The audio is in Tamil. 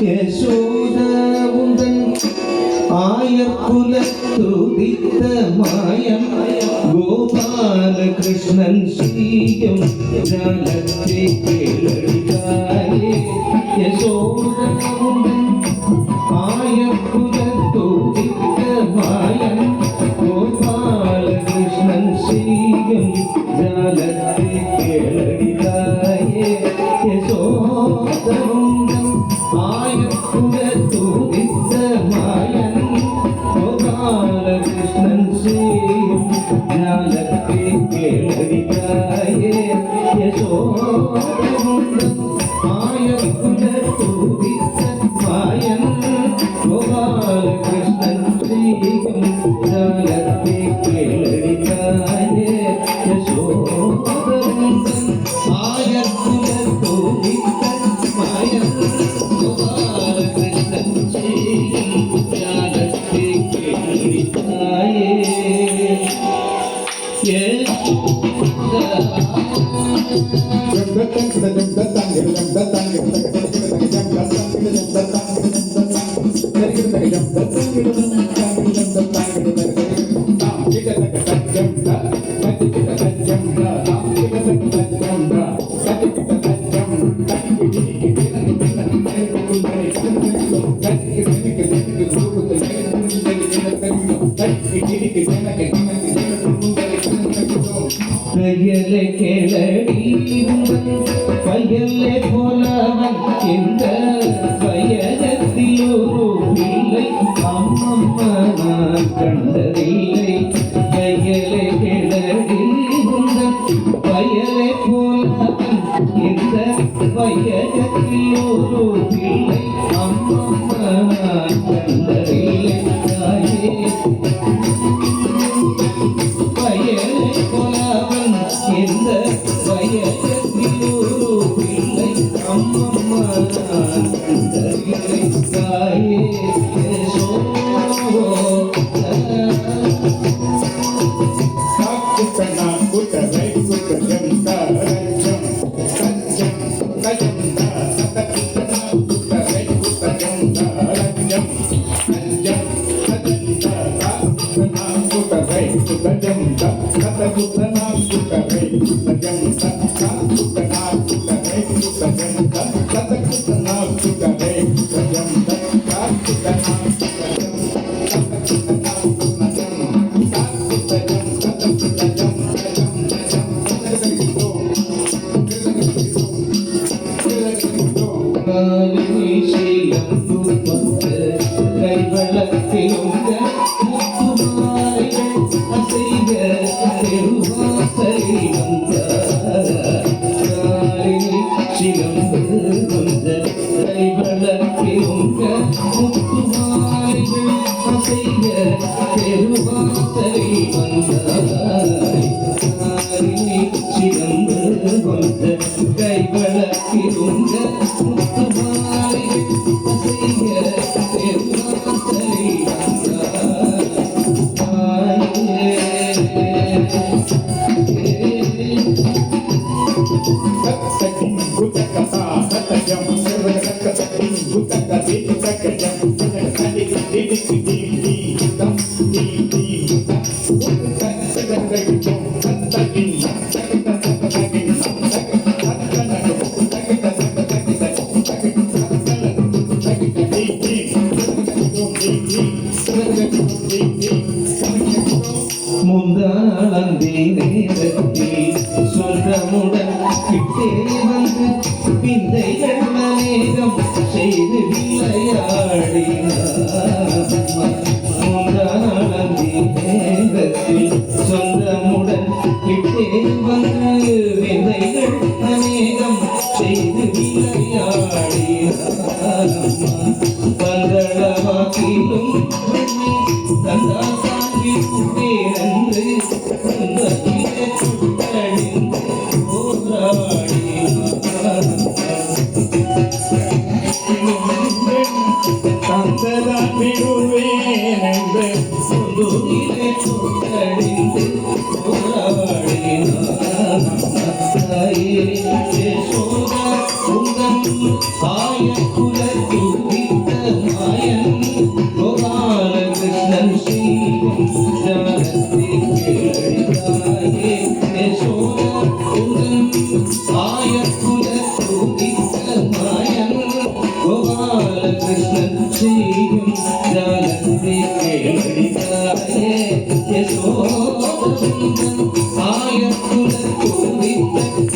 யசோதவுந்தன் ஆயக்குல துதித்த மாயம் கோபால கிருஷ்ணன் ஸ்ரீயம் ஜாலத்தை கேளடிதாயே. யசோதவுந்தன் ஆயக்குல துதித்த மாயம் கோபால கிருஷ்ணன் ஸ்ரீயம் ஜாலத்தை கேளடிதாயே. யசோதவுந்தன் ஆயக்குல துதித்த மாயன் கோபால கிருஷ்ணன் ஸ்ரீயம் ஜாலத்தை கேளடிதாயே. யசோதவுந்தன் ஆயக்குல துதித்த மாயன் கோபால கிருஷ்ணன் ஸ்ரீயம் ஜாலத்தை கேளடிதாயே. யசோதவுந்தன் ஆயக்குல துதித்த மாயன் கோபால கிருஷ்ணன் ஸ்ரீயம் ஜாலத்தை கேளடிதாயே. கையலை கேளடி கையலை போலவன் இந்த பயணத்தில் ஒரு பிள்ளை அம்மம்மா நான் கண்டதில்லை. கையலை கேளடி பயலை போலவன் இந்த பயணத்தில் ஒரு பிள்ளை அம்மம்மா நான் கண்டதில்லை. பயலை போலவன் இந்த பயணத்தில் ஒரு பிள்ளை அம்மம்மா நான் கண்டதில்லை. தாயே முந்தாளந்தி நேரத்தில் சொந்தமுடன் கிட்டே வந்து பிந்தைகள் அநேகம் செய்து விளையாடினார். முந்தாளந்தி நேரத்தில் சொந்தமுடன் கிட்டே வந்து விந்தைகள் அநேகம் செய்து விளையாடினார். பந்தளவாக்கிலும் தந்தா சாங்கி பேரன்று சுட்டழிந்து போராடினார். தந்ததா விடுவேன் என்று சுட்டழிந்து வைத்த